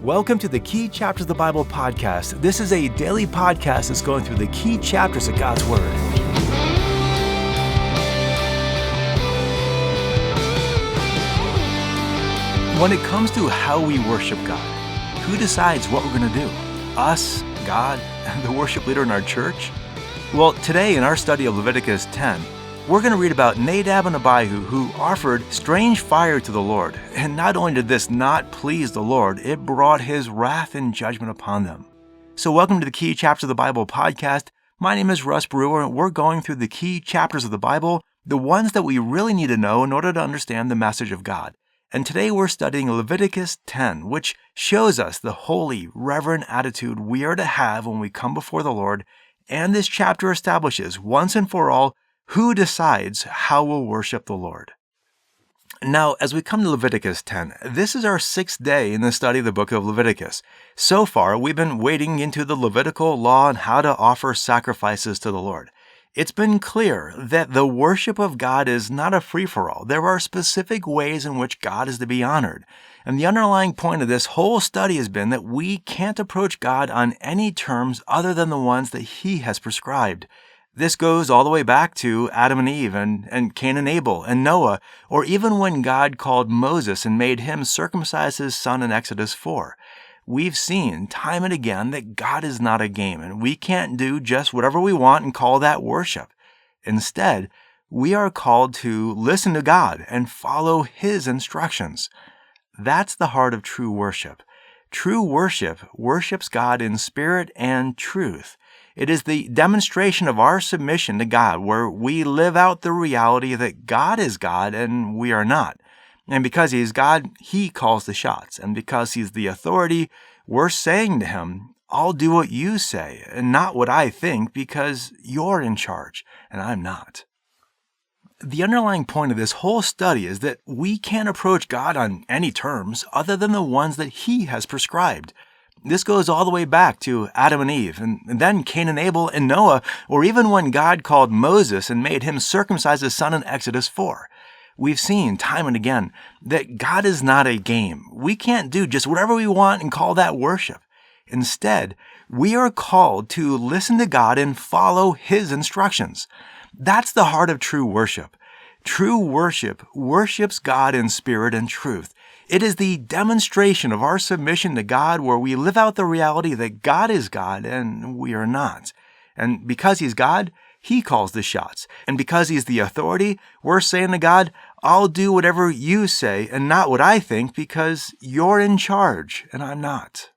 Welcome to the Key Chapters of the Bible podcast. This is a daily podcast that's going through the key chapters of God's Word. When it comes to how we worship God, who decides what we're going to do? Us, God, and the worship leader in our church? Well, today in our study of Leviticus 10, we're going to read about Nadab and Abihu who offered strange fire to the Lord. And not only did this not please the Lord, it brought his wrath and judgment upon them. So welcome to the Key Chapters of the Bible podcast. My name is Russ Brewer, and we're going through the key chapters of the Bible, the ones that we really need to know in order to understand the message of God. And today we're studying Leviticus 10, which shows us the holy, reverent attitude we are to have when we come before the Lord. And this chapter establishes once and for all who decides how we'll worship the Lord. Now, as we come to Leviticus 10, this is our sixth day in the study of the book of Leviticus. So far, we've been wading into the Levitical law and how to offer sacrifices to the Lord. It's been clear that the worship of God is not a free-for-all. There are specific ways in which God is to be honored. And the underlying point of this whole study has been that we can't approach God on any terms other than the ones that He has prescribed. This goes all the way back to Adam and Eve and Cain and Abel and Noah, or even when God called Moses and made him circumcise his son in Exodus 4. We've seen time and again that God is not a game, and we can't do just whatever we want and call that worship. Instead, we are called to listen to God and follow His instructions. That's the heart of true worship. True worship worships God in spirit and truth. It is the demonstration of our submission to God, where we live out the reality that God is God and we are not. And because He is God, He calls the shots. And because He's the authority, we're saying to Him, I'll do what you say and not what I think, because you're in charge and I'm not. The underlying point of this whole study is that we can't approach God on any terms other than the ones that He has prescribed. This goes all the way back to Adam and Eve, and then Cain and Abel and Noah, or even when God called Moses and made him circumcise his son in Exodus 4. We've seen time and again that God is not a game. We can't do just whatever we want and call that worship. Instead, we are called to listen to God and follow His instructions. That's the heart of true worship. True worship worships God in spirit and truth. It is the demonstration of our submission to God, where we live out the reality that God is God and we are not. And because He's God, He calls the shots. And because He's the authority, we're saying to God, I'll do whatever you say and not what I think, because you're in charge and I'm not.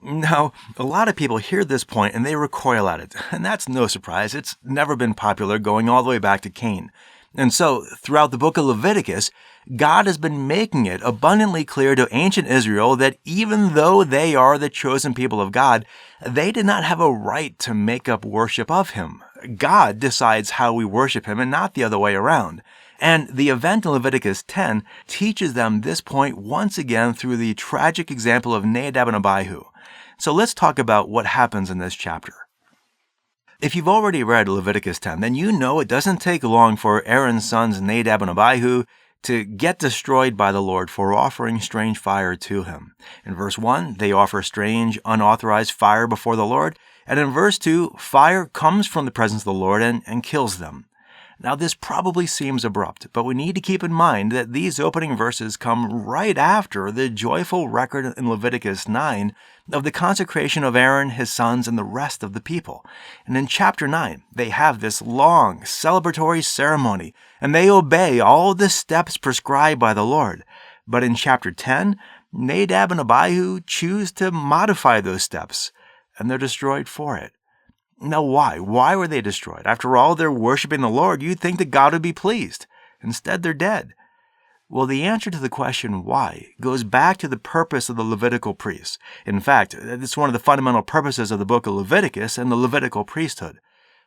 Now, a lot of people hear this point and they recoil at it. And that's no surprise. It's never been popular, going all the way back to Cain. And so, throughout the book of Leviticus, God has been making it abundantly clear to ancient Israel that even though they are the chosen people of God, they did not have a right to make up worship of Him. God decides how we worship Him and not the other way around. And the event in Leviticus 10 teaches them this point once again through the tragic example of Nadab and Abihu. So let's talk about what happens in this chapter. If you've already read Leviticus 10, then you know it doesn't take long for Aaron's sons Nadab and Abihu to get destroyed by the Lord for offering strange fire to Him. In verse 1, they offer strange, unauthorized fire before the Lord. And in verse 2, fire comes from the presence of the Lord and kills them. Now, this probably seems abrupt, but we need to keep in mind that these opening verses come right after the joyful record in Leviticus 9 of the consecration of Aaron, his sons, and the rest of the people. And in chapter 9, they have this long celebratory ceremony, and they obey all the steps prescribed by the Lord. But in chapter 10, Nadab and Abihu choose to modify those steps, and they're destroyed for it. Now, why? Why were they destroyed? After all, they're worshiping the Lord. You'd think that God would be pleased. Instead, they're dead. Well, the answer to the question why goes back to the purpose of the Levitical priests. In fact, it's one of the fundamental purposes of the book of Leviticus and the Levitical priesthood.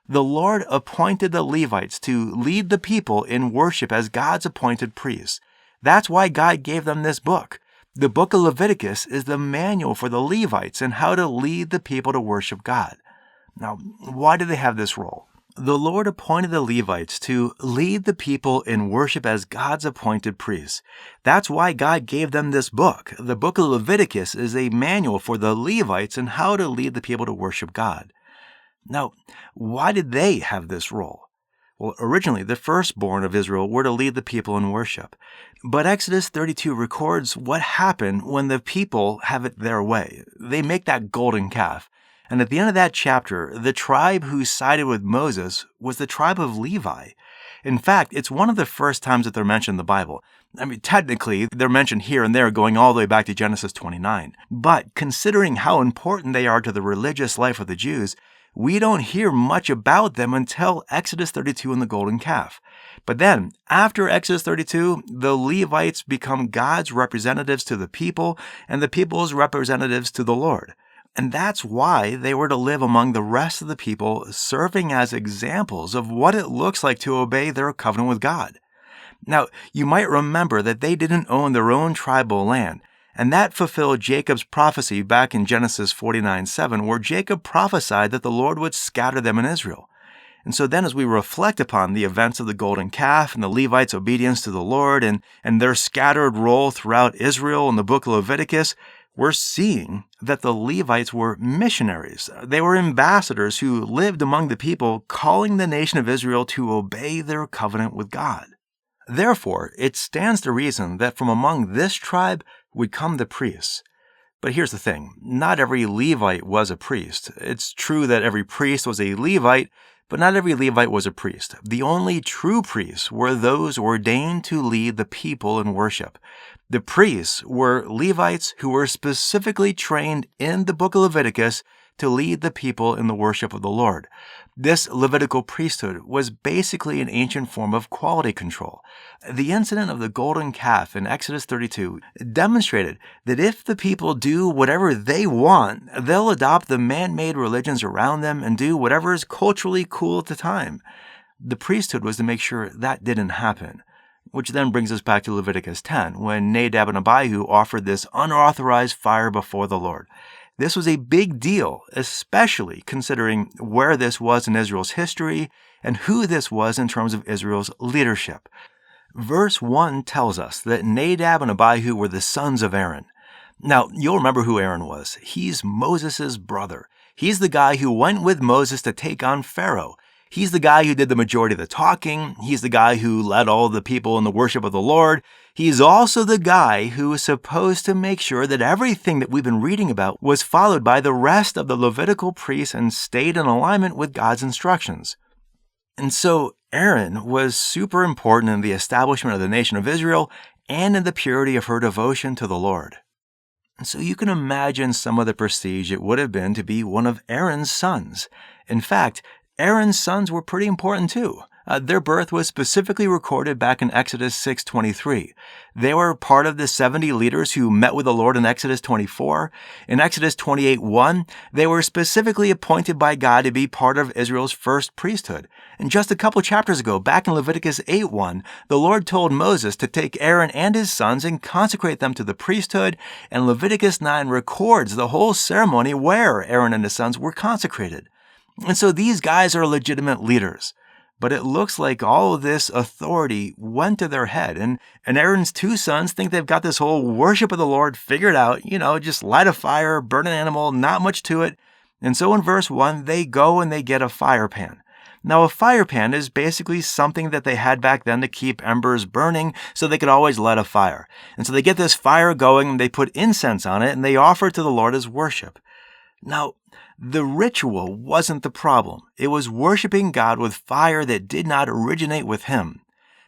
The Lord appointed the Levites to lead the people in worship as God's appointed priests. That's why God gave them this book. The book of Leviticus is the manual for the Levites and how to lead the people to worship God. Now, why do they have this role? The Lord appointed the Levites to lead the people in worship as God's appointed priests. That's why God gave them this book. The book of Leviticus is a manual for the Levites in how to lead the people to worship God. Now, why did they have this role? Well, originally, the firstborn of Israel were to lead the people in worship. But Exodus 32 records what happened when the people have it their way. They make that golden calf. And at the end of that chapter, the tribe who sided with Moses was the tribe of Levi. In fact, it's one of the first times that they're mentioned in the Bible. I mean, technically, they're mentioned here and there going all the way back to Genesis 29. But considering how important they are to the religious life of the Jews, we don't hear much about them until Exodus 32 and the golden calf. But then, after Exodus 32, the Levites become God's representatives to the people and the people's representatives to the Lord. And that's why they were to live among the rest of the people, serving as examples of what it looks like to obey their covenant with God. Now, you might remember that they didn't own their own tribal land, and that fulfilled Jacob's prophecy back in Genesis 49:7, where Jacob prophesied that the Lord would scatter them in Israel. And so then as we reflect upon the events of the golden calf and the Levites' obedience to the Lord and their scattered role throughout Israel in the book of Leviticus, we're seeing that the Levites were missionaries. They were ambassadors who lived among the people, calling the nation of Israel to obey their covenant with God. Therefore, it stands to reason that from among this tribe would come the priests. But here's the thing, not every Levite was a priest. It's true that every priest was a Levite, but not every Levite was a priest. The only true priests were those ordained to lead the people in worship. The priests were Levites who were specifically trained in the book of Leviticus to lead the people in the worship of the Lord. This Levitical priesthood was basically an ancient form of quality control. The incident of the golden calf in Exodus 32 demonstrated that if the people do whatever they want, they'll adopt the man-made religions around them and do whatever is culturally cool at the time. The priesthood was to make sure that didn't happen. Which then brings us back to Leviticus 10, when Nadab and Abihu offered this unauthorized fire before the Lord. This was a big deal, especially considering where this was in Israel's history and who this was in terms of Israel's leadership. Verse 1 tells us that Nadab and Abihu were the sons of Aaron. Now, you'll remember who Aaron was. He's Moses' brother. He's the guy who went with Moses to take on Pharaoh. He's the guy who did the majority of the talking. He's the guy who led all the people in the worship of the Lord. He's also the guy who was supposed to make sure that everything that we've been reading about was followed by the rest of the Levitical priests and stayed in alignment with God's instructions. And so Aaron was super important in the establishment of the nation of Israel and in the purity of her devotion to the Lord. And so you can imagine some of the prestige it would have been to be one of Aaron's sons. In fact, Aaron's sons were pretty important too. Their birth was specifically recorded back in Exodus 6:23. They were part of the 70 leaders who met with the Lord in Exodus 24. In Exodus 28:1, they were specifically appointed by God to be part of Israel's first priesthood. And just a couple chapters ago, back in Leviticus 8:1, the Lord told Moses to take Aaron and his sons and consecrate them to the priesthood, and Leviticus 9 records the whole ceremony where Aaron and his sons were consecrated. And so these guys are legitimate leaders. But it looks like all of this authority went to their head. And Aaron's two sons think they've got this whole worship of the Lord figured out. Just light a fire, burn an animal, not much to it. And so in verse 1, they go and they get a fire pan. Now, a fire pan is basically something that they had back then to keep embers burning so they could always light a fire. And so they get this fire going and they put incense on it and they offer it to the Lord as worship. Now, the ritual wasn't the problem. It was worshiping God with fire that did not originate with Him.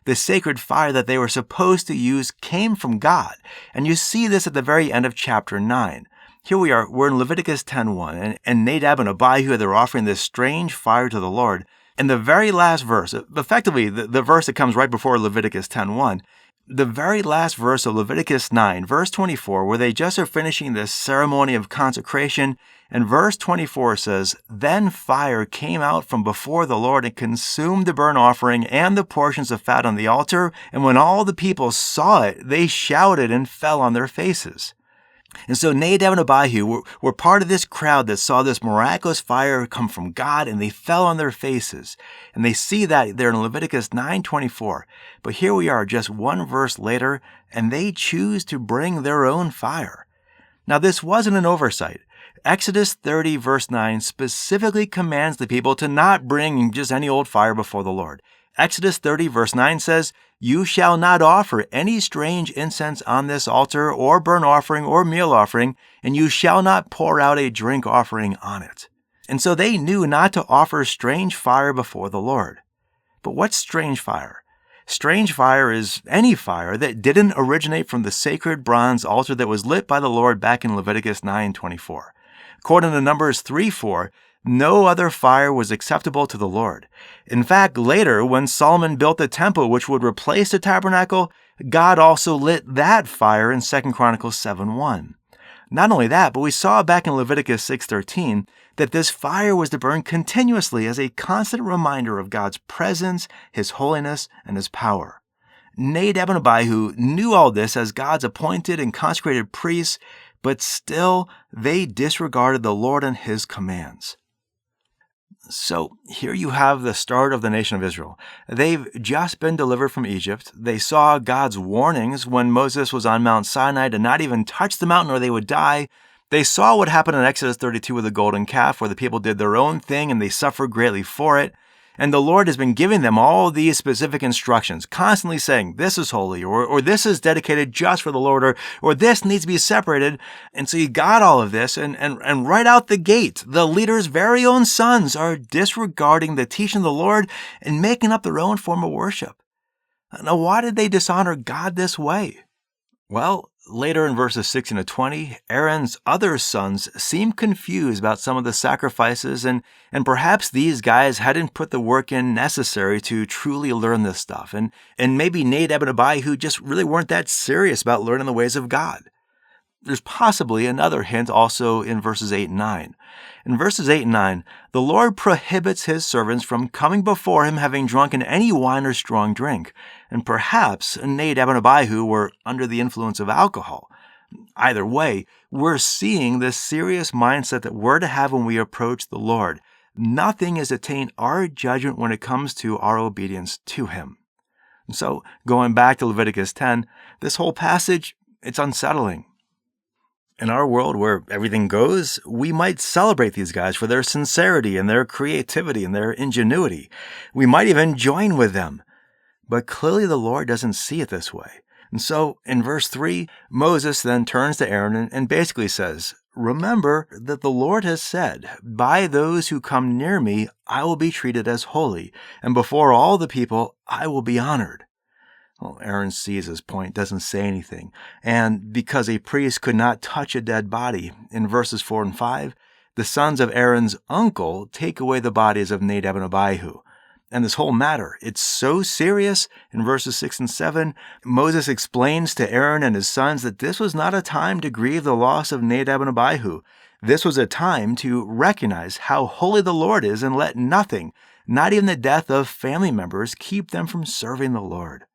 The sacred fire that they were supposed to use came from God. And you see this at the very end of chapter 9. Here we are, we're in Leviticus 10:1, and Nadab and Abihu, they're offering this strange fire to the Lord. And the very last verse, effectively the verse that comes right before Leviticus 10:1, the very last verse of Leviticus 9, verse 24, where they just are finishing this ceremony of consecration, and verse 24 says, "Then fire came out from before the Lord and consumed the burnt offering and the portions of fat on the altar, and when all the people saw it, they shouted and fell on their faces." And so Nadab and Abihu were part of this crowd that saw this miraculous fire come from God, and they fell on their faces. And they see that there in Leviticus 9:24. But here we are just one verse later, and they choose to bring their own fire. Now this wasn't an oversight. Exodus 30 verse 9 specifically commands the people to not bring just any old fire before the Lord. Exodus 30 verse 9 says, "You shall not offer any strange incense on this altar, or burnt offering, or meal offering, and you shall not pour out a drink offering on it." And so they knew not to offer strange fire before the Lord. But what's strange fire? Strange fire is any fire that didn't originate from the sacred bronze altar that was lit by the Lord back in Leviticus 9:24. According to Numbers 3:4, no other fire was acceptable to the Lord. In fact, later, when Solomon built the temple which would replace the tabernacle, God also lit that fire in 2 Chronicles 7:1. Not only that, but we saw back in Leviticus 6:13 that this fire was to burn continuously as a constant reminder of God's presence, His holiness, and His power. Nadab and Abihu knew all this as God's appointed and consecrated priests, but still they disregarded the Lord and His commands. So here you have the start of the nation of Israel. They've just been delivered from Egypt. They saw God's warnings when Moses was on Mount Sinai to not even touch the mountain or they would die. They saw what happened in Exodus 32 with the golden calf, where the people did their own thing and they suffered greatly for it. And the Lord has been giving them all these specific instructions, constantly saying, this is holy, or this is dedicated just for the Lord, or this needs to be separated. And so you got all of this, and right out the gate, the leader's very own sons are disregarding the teaching of the Lord and making up their own form of worship. Now, why did they dishonor God this way? Well, later in verses 16 to 20, Aaron's other sons seem confused about some of the sacrifices, and perhaps these guys hadn't put the work in necessary to truly learn this stuff. And maybe Nadab and Abihu just really weren't that serious about learning the ways of God. There's possibly another hint also in verses 8 and 9. In verses 8 and 9, the Lord prohibits His servants from coming before Him having drunken any wine or strong drink. And perhaps Nadab and Abihu were under the influence of alcohol. Either way, we're seeing this serious mindset that we're to have when we approach the Lord. Nothing is to taint our judgment when it comes to our obedience to Him. And so, going back to Leviticus 10, this whole passage, it's unsettling. In our world where everything goes, we might celebrate these guys for their sincerity and their creativity and their ingenuity. We might even join with them. But clearly the Lord doesn't see it this way. And so in verse 3, Moses then turns to Aaron and basically says, "Remember that the Lord has said, 'By those who come near me, I will be treated as holy, and before all the people, I will be honored.'" Well, Aaron sees his point, doesn't say anything. And because a priest could not touch a dead body, in verses 4 and 5, the sons of Aaron's uncle take away the bodies of Nadab and Abihu. And this whole matter, it's so serious. In verses 6 and 7, Moses explains to Aaron and his sons that this was not a time to grieve the loss of Nadab and Abihu. This was a time to recognize how holy the Lord is and let nothing, not even the death of family members, keep them from serving the Lord.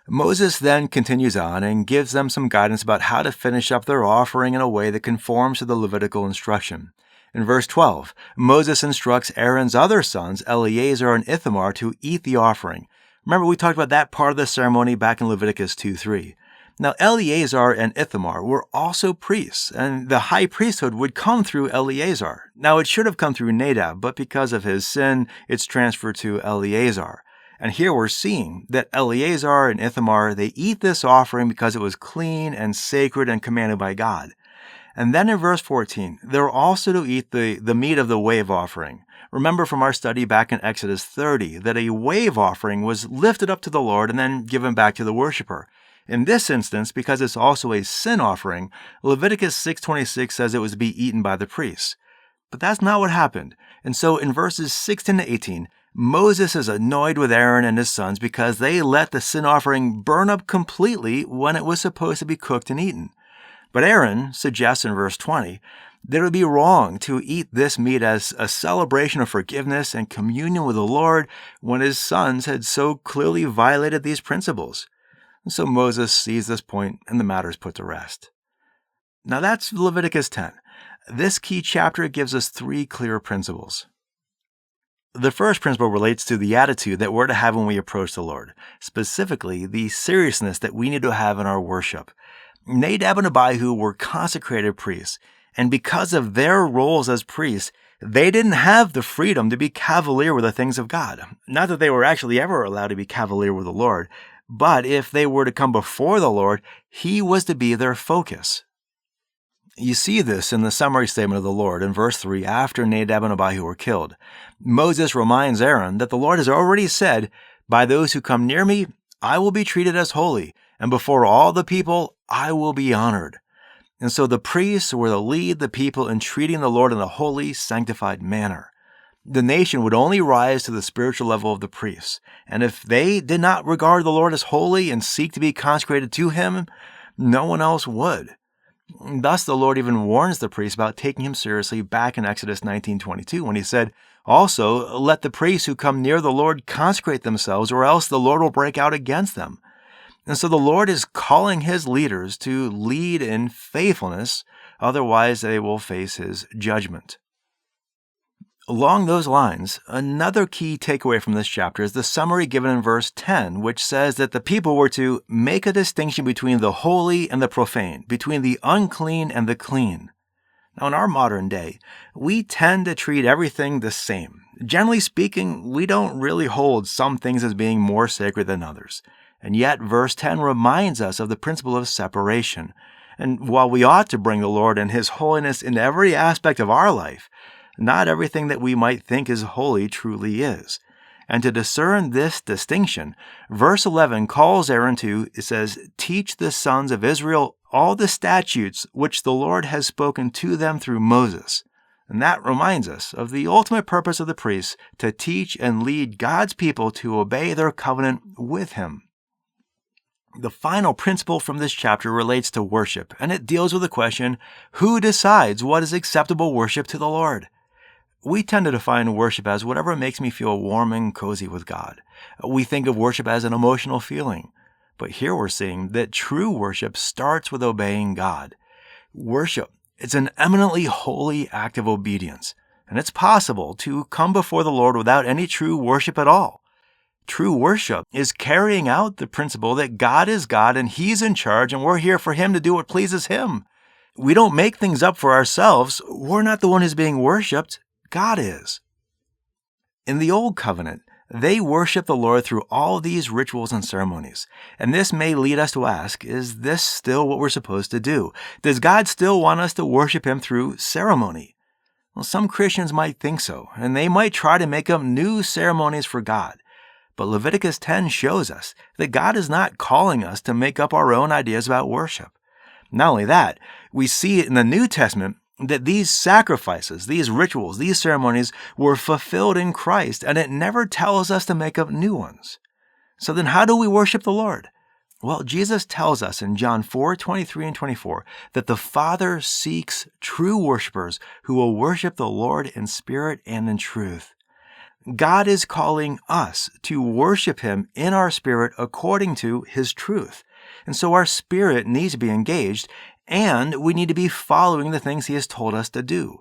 Moses then continues on and gives them some guidance about how to finish up their offering in a way that conforms to the Levitical instruction. In verse 12, Moses instructs Aaron's other sons, Eleazar and Ithamar, to eat the offering. Remember, we talked about that part of the ceremony back in Leviticus 2:3. Now, Eleazar and Ithamar were also priests, and the high priesthood would come through Eleazar. Now, it should have come through Nadab, but because of his sin, it's transferred to Eleazar. And here we're seeing that Eleazar and Ithamar, they eat this offering because it was clean and sacred and commanded by God. And then in verse 14, they're also to eat the meat of the wave offering. Remember from our study back in Exodus 30 that a wave offering was lifted up to the Lord and then given back to the worshiper. In this instance, because it's also a sin offering, Leviticus 6:26 says it was to be eaten by the priests. But that's not what happened. And so in verses 16 to 18, Moses is annoyed with Aaron and his sons because they let the sin offering burn up completely when it was supposed to be cooked and eaten. But Aaron suggests in verse 20 that it would be wrong to eat this meat as a celebration of forgiveness and communion with the Lord when his sons had so clearly violated these principles. And so Moses sees this point and the matter is put to rest. Now that's Leviticus 10. This key chapter gives us 3 clear principles. The first principle relates to the attitude that we're to have when we approach the Lord, specifically the seriousness that we need to have in our worship. Nadab and Abihu were consecrated priests, and because of their roles as priests, they didn't have the freedom to be cavalier with the things of God. Not that they were actually ever allowed to be cavalier with the Lord, but if they were to come before the Lord, He was to be their focus. You see this in the summary statement of the Lord in verse 3 after Nadab and Abihu were killed. Moses reminds Aaron that the Lord has already said, "By those who come near me, I will be treated as holy, and before all the people, I will be honored." And so the priests were to lead the people in treating the Lord in a holy, sanctified manner. The nation would only rise to the spiritual level of the priests, and if they did not regard the Lord as holy and seek to be consecrated to Him, no one else would. Thus, the Lord even warns the priests about taking Him seriously back in Exodus 19:22 when He said, "Also, let the priests who come near the Lord consecrate themselves, or else the Lord will break out against them." And so the Lord is calling His leaders to lead in faithfulness, otherwise they will face His judgment. Along those lines, another key takeaway from this chapter is the summary given in verse 10, which says that the people were to make a distinction between the holy and the profane, between the unclean and the clean. Now, in our modern day, we tend to treat everything the same. Generally speaking, we don't really hold some things as being more sacred than others. And yet, verse 10 reminds us of the principle of separation. And while we ought to bring the Lord and His holiness into every aspect of our life, not everything that we might think is holy truly is. And to discern this distinction, verse 11 calls Aaron to, it says, "Teach the sons of Israel all the statutes which the Lord has spoken to them through Moses." And that reminds us of the ultimate purpose of the priests, to teach and lead God's people to obey their covenant with Him. The final principle from this chapter relates to worship, and it deals with the question, who decides what is acceptable worship to the Lord? We tend to define worship as whatever makes me feel warm and cozy with God. We think of worship as an emotional feeling. But here we're seeing that true worship starts with obeying God. Worship, it's an eminently holy act of obedience, and it's possible to come before the Lord without any true worship at all. True worship is carrying out the principle that God is God and He's in charge, and we're here for Him to do what pleases Him. We don't make things up for ourselves. We're not the one who's being worshipped. God is. In the Old Covenant, they worship the Lord through all these rituals and ceremonies. And this may lead us to ask, is this still what we're supposed to do? Does God still want us to worship Him through ceremony? Well, some Christians might think so, and they might try to make up new ceremonies for God. But Leviticus 10 shows us that God is not calling us to make up our own ideas about worship. Not only that, we see it in the New Testament that these sacrifices, these rituals, these ceremonies were fulfilled in Christ, and it never tells us to make up new ones. So then how do we worship the Lord? Well, Jesus tells us in John 4:23 and 24 that the Father seeks true worshipers who will worship the Lord in spirit and in truth. God is calling us to worship Him in our spirit according to His truth. And so our spirit needs to be engaged, and we need to be following the things He has told us to do.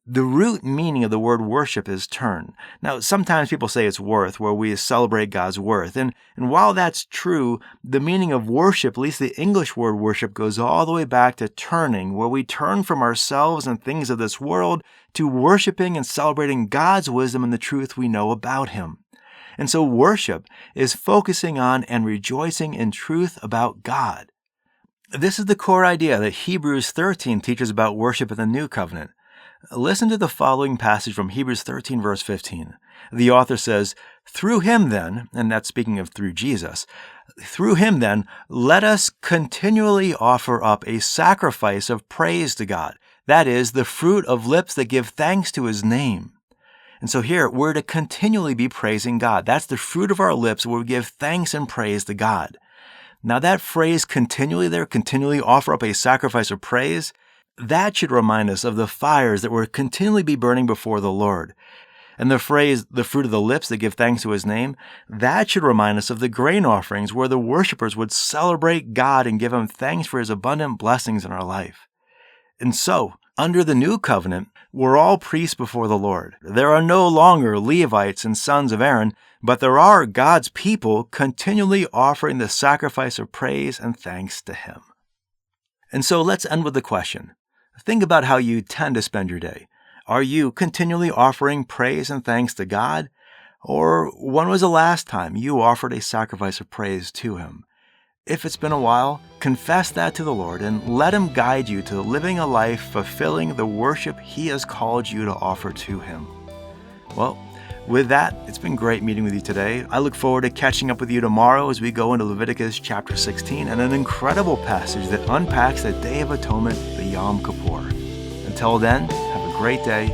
The root meaning of the word worship is turn. Now, sometimes people say it's worth, where we celebrate God's worth. And while that's true, the meaning of worship, at least the English word worship, goes all the way back to turning, where we turn from ourselves and things of this world to worshiping and celebrating God's wisdom and the truth we know about Him. And so worship is focusing on and rejoicing in truth about God. This is the core idea that Hebrews 13 teaches about worship in the New Covenant. Listen to the following passage from Hebrews 13, verse 15. The author says, "Through Him then," and that's speaking of through Jesus, "through Him then, let us continually offer up a sacrifice of praise to God. That is, the fruit of lips that give thanks to His name." And so here, we're to continually be praising God. That's the fruit of our lips where we give thanks and praise to God. Now that phrase continually there, continually offer up a sacrifice of praise, that should remind us of the fires that will continually be burning before the Lord. And the phrase, the fruit of the lips that give thanks to His name, that should remind us of the grain offerings where the worshipers would celebrate God and give Him thanks for His abundant blessings in our life. And so, under the new covenant, we're all priests before the Lord. There are no longer Levites and sons of Aaron, but there are God's people continually offering the sacrifice of praise and thanks to Him. And so let's end with the question. Think about how you tend to spend your day. Are you continually offering praise and thanks to God? Or when was the last time you offered a sacrifice of praise to Him? If it's been a while, confess that to the Lord and let Him guide you to living a life fulfilling the worship He has called you to offer to Him. Well, with that, it's been great meeting with you today. I look forward to catching up with you tomorrow as we go into Leviticus chapter 16 and an incredible passage that unpacks the Day of Atonement, the Yom Kippur. Until then, have a great day